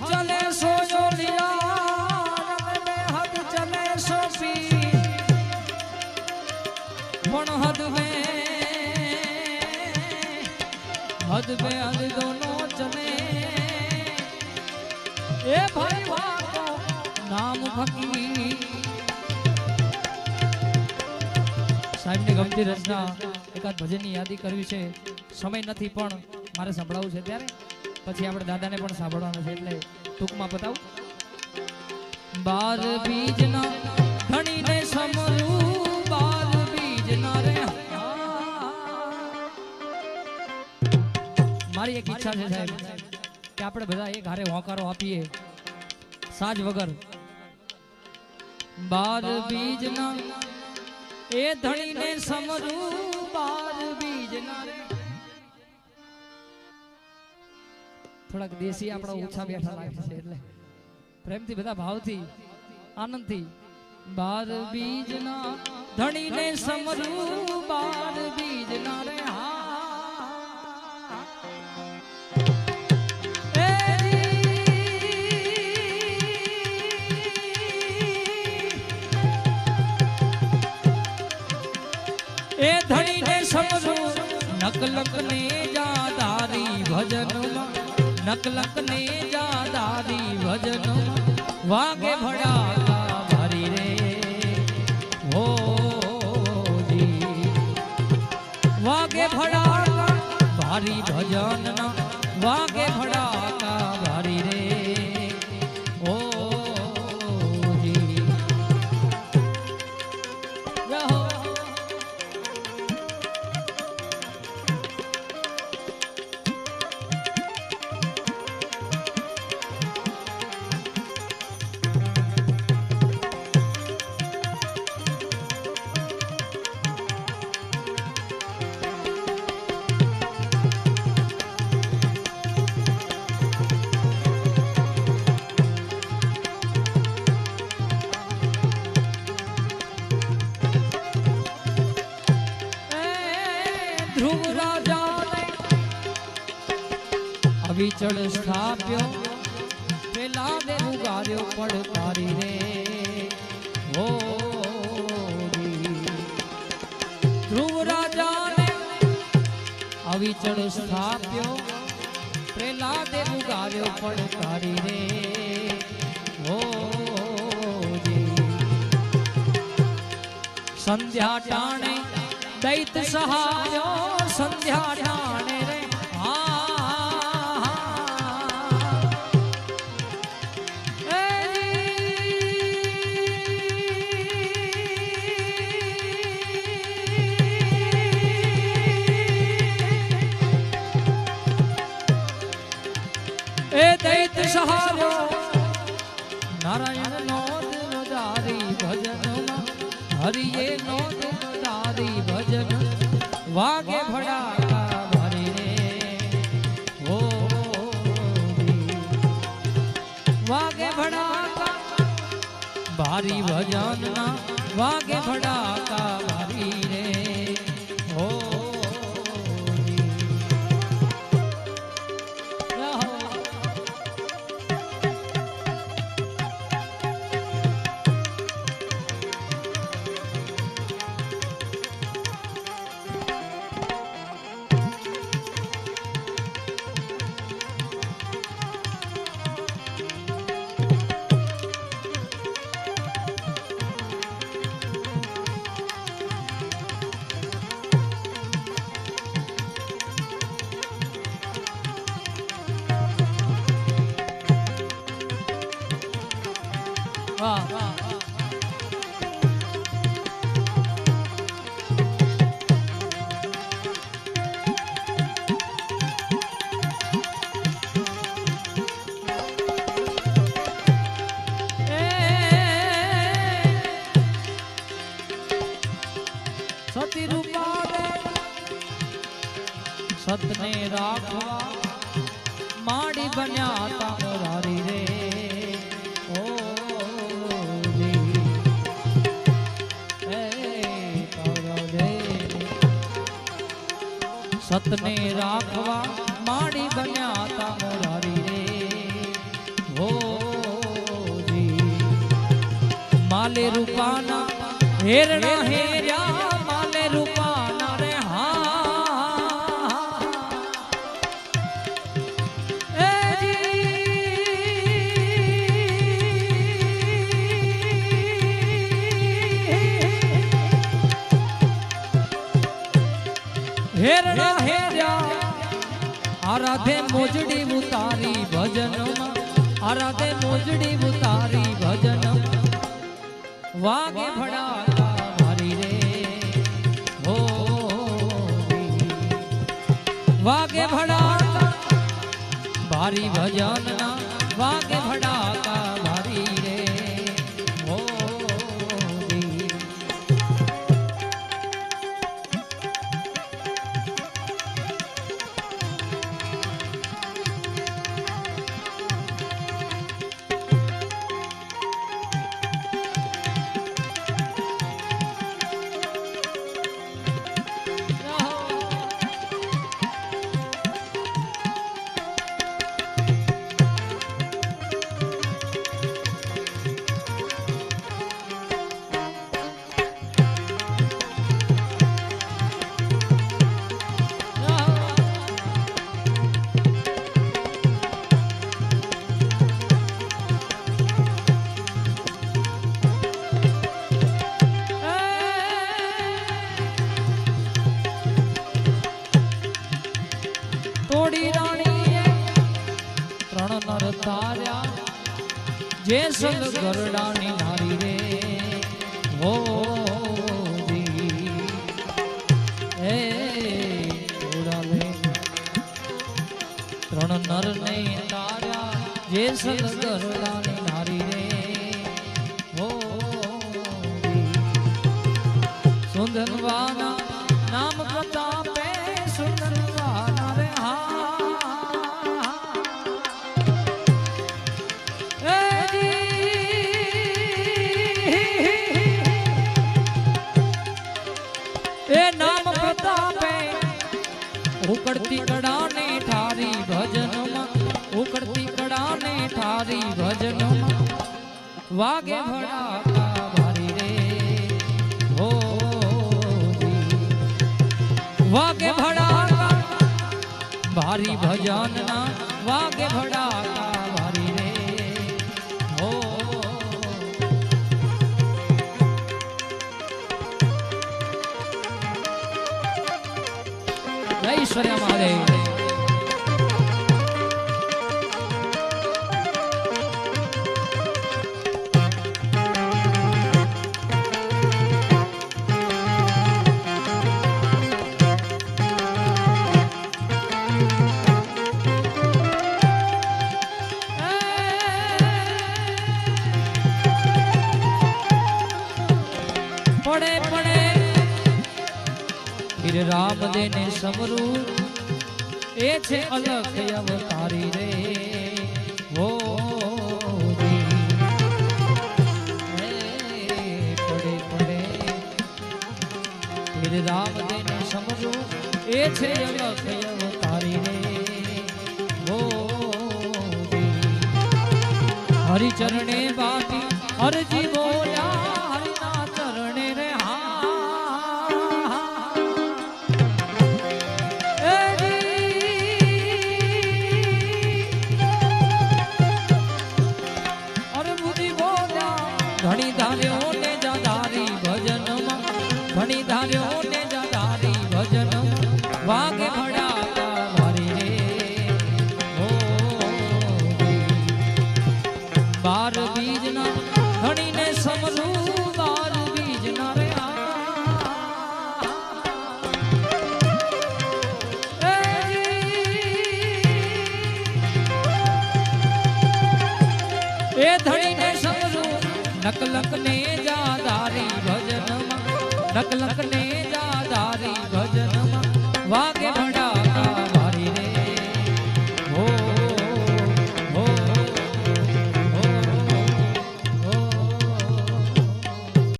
चले सो जो लिया हद चले सो पी पण हद हद दोनों चले ए भाई वाको नाम फकीर साहेब ने गमती रचना एकाद भजन की यादी करवी छे समय नहीं पण मारे संभळावुं छे त्यारे પછી આપણે દાદાને પણ સાંભળવાનું છે એટલે ટૂંકમાં બતાવું 12 બીજના ધણીને સમરું 12 બીજના રે મારી એક ઈચ્છા છે સાહેબ કે આપણે બધા એક હારે હોંકારો આપીએ સાજ વગર 12 બીજના એ ધણીને સમરું 12 બીજના રે થોડાક દેશી આપણા ઓછા બેઠા લાગે છે એટલે પ્રેમથી બધા ભાવથી આનંદથી 12 બીજના ધણીને સમરું 12 બીજના રે એ ધણીને સમરું નકલક ને જાદારી ભજનમાં नकलक ने जादारी भजन वागे भड़ा भारी रे हो जी वागे भड़ा भारी भजन ना वागे भड़ा भारी रे हो जी ध्रुव राजा ने अविचल स्थाप्यो पेला ने उगार्यो पड़तारी रे हो ध्रुव राजा ने अविचल स्थाप्यो पेला ने उगार्यो पड़तारी रे हो संध्या टाणे दैत सहायो संध्या ठाणे रे ए दैत सहायो नारायण नोद नोदारी भजन हरिये नोद नोदारी भजन वागे भड़ा भारी रे हो वागे भड़ा भारी भजन ना वागे भड़ा भारी रे हो सती रूपा सतने राखवा माड़ी बन्या तमरारी रे ओ सतने राखवा माड़ी बन्या तमरारी रे हो जी माले रूपाना हेरणा हेर्या माले रूपाना रे हेरणा हेर्या आराधे मोजड़ी उतारी भजन आराधे मोजड़ी उतारी भजन वागे भड़ाका भारी रे हो वागे भड़ाका भारी भजन ना वागे भड़ाका भारी रे हो तोड़ी राणी त्रण नर तार्या जे संग गरडानी नारी रे हो जी ए तोड़ा ले त्रण नर ने तार्या जे संग गरडानी नारी रे हो जी सुंदरवाना नाम प्रतापे सुंदरवाना रे नाम प्रतापे उकड़ती कड़ा ने ठारी भजन उकड़ती कड़ा ने ठारी भजन वागे भड़ाका भारी रे हो वागे भड़ाका भारी भजन ना वागे भड़ाका भारी रे हो ऐश्वर्या महादेव पड़े पड़े फिर राम देने समरू ए छे अलख अवतारी रे हो पड़े पड़े फिर राम देने समरू ए छे अलख अवतारी रे हो हरि चरणे बाकी हरजी बोला हरिना चरणे रे घणी धार्यो ने जादारी भजन घणी धार्यो ने जादारी भजन वागे भड़ाका भारी रे हो बार बीज ना घणी ने समरू बार बीज ना रे ए धणी ने समरू नकलक ने जादारी भजन नकलक